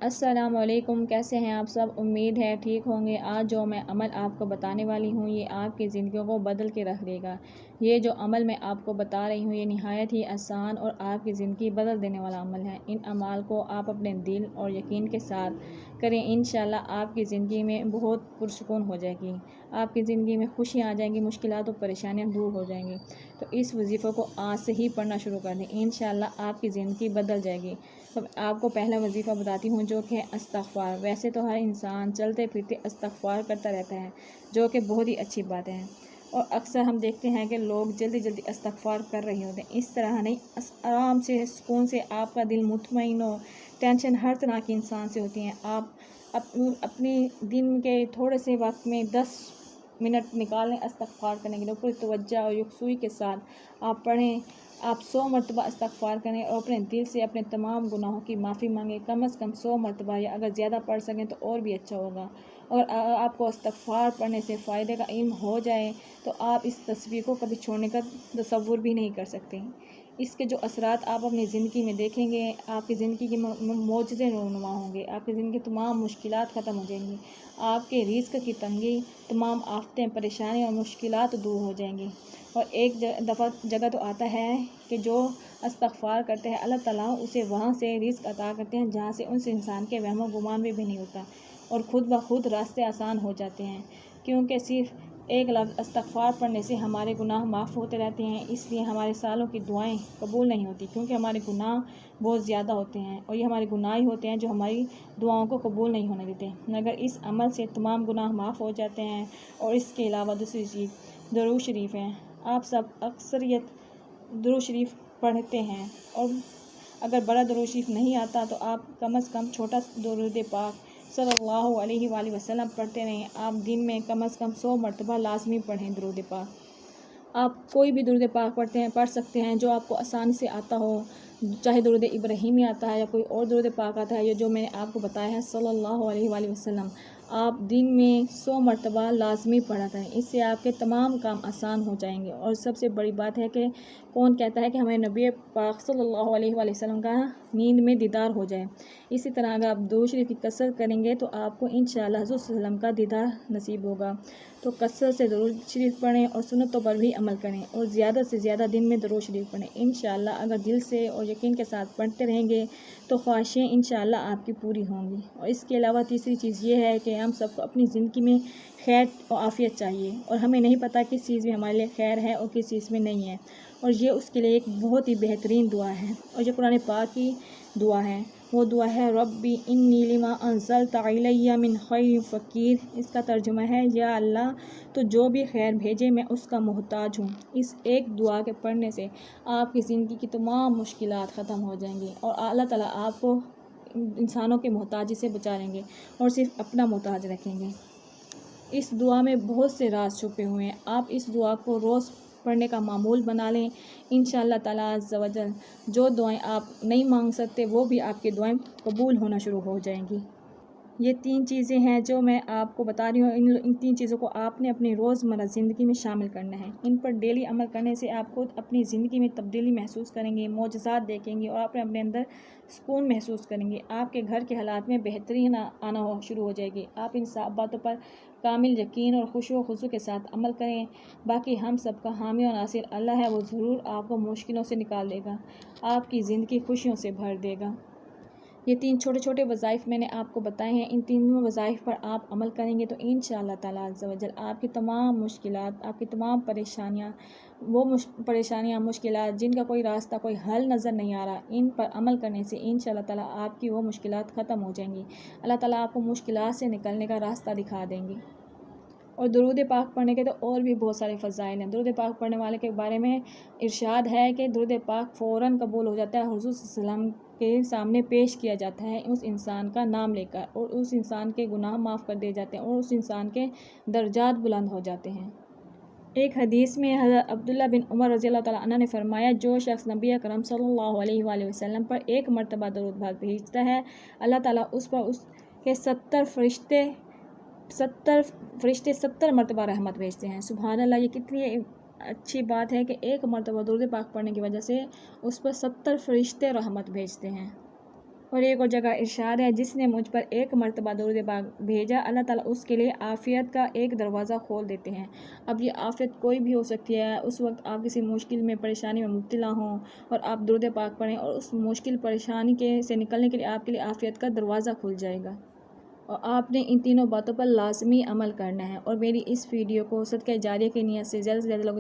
अस्सलामुअलैकुम, कैसे हैं आप सब। उम्मीद है ठीक होंगे। आज जो मैं अमल आपको बताने वाली हूँ ये आपकी ज़िंदगी को बदल के रख देगा। ये जो अमल मैं आपको बता रही हूँ ये निहायत ही आसान और आपकी ज़िंदगी बदल देने वाला अमल है। इन अमाल को आप अपने दिल और यकीन के साथ करें, इंशाल्लाह आपकी ज़िंदगी में बहुत पुरसुकून हो जाएगी। आपकी ज़िंदगी में खुशियाँ आ जाएंगी, मुश्किलात और परेशानियाँ दूर हो जाएंगी। तो इस वजीफ़े को आज से ही पढ़ना शुरू कर दें, इंशाल्लाह आपकी ज़िंदगी बदल जाएगी। तो आपको पहला वजीफ़ा बताती हूँ जो कि इस्तग़फ़ार। वैसे तो हर इंसान चलते फिरते इस्तग़फ़ार करता रहता है, जो कि बहुत ही अच्छी बात है। और अक्सर हम देखते हैं कि लोग जल्दी जल्दी इस्तग़फ़ार कर रहे होते हैं। इस तरह नहीं, आराम से सुकून से आपका दिल मुतमईन हो। टेंशन हर तरह की इंसान से होती हैं। आप अपनी दिन के थोड़े से वक्त में 10 मिनट निकालें इस्तग़फ़ार करने के लिए। पूरी तवज्जो और यकसुई के साथ आप पढ़ें। आप 100 मरतबा इस्तग़फ़ार करें और अपने दिल से अपने तमाम गुनाहों की माफ़ी मांगें। कम से कम 100 मरतबा, या अगर ज़्यादा पढ़ सकें तो और भी अच्छा होगा। और आपको इस्तग़फ़ार पढ़ने से फ़ायदे का इल्म हो जाए तो आप इस तस्वीर को कभी छोड़ने का तसव्वुर भी नहीं कर सकते। इसके जो असरात आप अपनी ज़िंदगी में देखेंगे, आपकी ज़िंदगी के मोज़ज़े रूनुमा होंगे। आपकी ज़िंदगी की तमाम मुश्किलात ख़त्म हो जाएंगी। आपके रिज़्क़ की तंगी, तमाम आफ़तें, परेशानी और मुश्किलात दूर हो जाएंगी। और एक जगह तो आता है कि जो इस्तग़फ़ार करते हैं अल्लाह ताला उसे वहाँ से रिज़्क़ अता करते हैं जहाँ से उस इंसान के वहमो गुमान भी नहीं होता, और ख़ुद ब खुद रास्ते आसान हो जाते हैं। क्योंकि सिर्फ़ एक लफ्ज़ इस्तग़फ़ार पढ़ने से हमारे गुनाह माफ़ होते रहते हैं। इसलिए हमारे सालों की दुआएं कबूल नहीं होती, क्योंकि हमारे गुनाह बहुत ज़्यादा होते हैं और ये हमारे गुनाह ही होते हैं जो हमारी दुआओं को कबूल नहीं होने देते। मगर इस अमल से तमाम गुनाह माफ़ हो जाते हैं। और इसके अलावा दूसरी चीज़ दुरूद शरीफ है। आप सब अक्सरियत दुरूद शरीफ पढ़ते हैं, और अगर बड़ा दुरूद शरीफ नहीं आता तो आप कम से कम छोटा दुरूद पाक सल्लल्लाहु अलैहि वसल्लम पढ़ते रहें। आप दिन में कम से कम 100 मरतबा लाजमी पढ़ें दुरूद पाक। आप कोई भी दुरूद पाक पढ़ सकते हैं जो आपको आसानी से आता हो, चाहे दुरूद इब्राहीमी आता है या कोई और दुरूद पाक आता है। ये जो मैंने आपको बताया है सल्लल्लाहु अलैहि वसल्लम, आप दिन में 100 मरतबा लाजमी पढ़ा करें। इससे आपके तमाम काम आसान हो जाएंगे। और सबसे बड़ी बात है कि कौन कहता है कि हमें नबी पाक सल्लल्लाहु अलैहि वसल्लम का नींद में दीदार हो जाए। इसी तरह अगर आप दुरूद शरीफ की कसरत करेंगे तो आपको इंशाअल्लाह हुज़ूर सल्लल्लाहु अलैहि वसल्लम का दीदार नसीब होगा। तो कसरत से दुरूद शरीफ पढ़ें और सुन्नतों पर भी अमल करें, और ज़्यादा से ज़्यादा दिन में दुरूद शरीफ पढ़ें। इंशाअल्लाह अगर दिल से और यकीन के साथ पढ़ते रहेंगे तो ख्वाहिशें इंशाअल्लाह आपकी पूरी होंगी। और इसके अलावा तीसरी चीज़ ये है कि हम सबको अपनी ज़िंदगी में खैर और आफ़ियत चाहिए, और हमें नहीं पता किस चीज़ में हमारे लिए खैर है और किस चीज़ में नहीं है। और ये उसके लिए एक बहुत ही बेहतरीन दुआ है, और ये कुरान पाक की दुआ है। वो दुआ है रब्बी इन्नी लिमा अंज़लता इलैया मिन खैरिन फ़कीर। इसका तर्जुमा है, या अल्लाह तो जो भी खैर भेजे मैं उसका मोहताज हूँ। इस एक दुआ के पढ़ने से आपकी ज़िंदगी की तमाम मुश्किलात ख़त्म हो जाएंगी, और अल्लाह ताला आपको इंसानों के मोहताजी से बचा लेंगे और सिर्फ अपना मोहताज रखेंगे। इस दुआ में बहुत से राज छुपे हुए हैं। आप इस दुआ को रोज़ पढ़ने का मामूल बना लें। इंशाअल्लाह ताला अज़्ज़ा वजल जो दुआएं आप नहीं मांग सकते वो भी आपकी दुआएं कबूल होना शुरू हो जाएंगी। ये 3 चीज़ें हैं जो मैं आपको बता रही हूँ। इन 3 चीज़ों को आपने अपनी रोज़मर्रा ज़िंदगी में शामिल करना है। इन पर डेली अमल करने से आप खुद अपनी ज़िंदगी में तब्दीली महसूस करेंगे, मोजज़ात देखेंगे और अपने अंदर सुकून महसूस करेंगे। आपके घर के हालात में बेहतरी आना शुरू हो जाएगी। आप इन सब बातों पर कामिल यकीन और खुशू खुशू के साथ अमल करें। बाकी हम सब का हामी और नासिर अल्लाह है, वो ज़रूर आपको मुश्किलों से निकाल देगा, आपकी ज़िंदगी खुशियों से भर देगा। ये 3 छोटे छोटे वज़ाइफ मैंने आपको बताए हैं। इन तीनों वज़ाइफ पर आप अमल करेंगे तो इंशाअल्लाह ताला अज़्ज़ा वजल आपकी तमाम मुश्किलात, आपकी तमाम परेशानियाँ, परेशानियाँ मुश्किलात जिनका कोई रास्ता, कोई हल नज़र नहीं आ रहा, इन पर अमल करने से इंशाअल्लाह ताला आपकी वो मुश्किलात ख़त्म हो जाएंगी। अल्लाह ताला आपको मुश्किलात से निकलने का रास्ता दिखा देंगे। और दुरूद पाक पढ़ने के तो और भी बहुत सारे फ़ज़ाइल हैं। दुरूद पाक पढ़ने वाले के बारे में इरशाद है कि दुरूद पाक फ़ौरन कबूल हो जाता है। हुज़ूर सल्लल्लाहु अलैहि वसल्लम के सामने पेश किया जाता है उस इंसान का नाम लेकर, और उस इंसान के गुनाह माफ़ कर दिए जाते हैं और उस इंसान के दर्जात बुलंद हो जाते हैं। एक हदीस में हज़रत अब्दुल्ला बिन उमर रज़ियल्लाहु तआला अन्हु ने फरमाया, जो शख्स नबी अकरम सल्लल्लाहु अलैहि वसल्लम पर एक मरतबा दरूद भेजता है, अल्लाह ताला उस पर उसके 70 फरिश्ते 70 मरतबा रहमत भेजते हैं। सुभान अल्लाह, ये कितनी अच्छी बात है कि एक मरतबा दुरूद पाक पढ़ने की वजह से उस पर 70 फरिश्ते रहमत भेजते हैं। और एक और जगह इरशाद है, जिसने मुझ पर एक मरतबा दुरूद पाक भेजा, अल्लाह ताला उसके लिए आफ़ियत का एक दरवाज़ा खोल देते हैं। अब ये आफ़ियत कोई भी हो सकती है। उस वक्त आप किसी मुश्किल में, परेशानी में मुब्तला हों और आप दुरूद पाक पढ़ें और उस मुश्किल परेशानी से निकलने के लिए आपके लिए आफ़ियत का दरवाज़ा खुल जाएगा। और आपने इन तीनों बातों पर लाज़मी अमल करना है। और मेरी इस वीडियो को सदक़े जारिया की नीयत से ज़्यादा लोग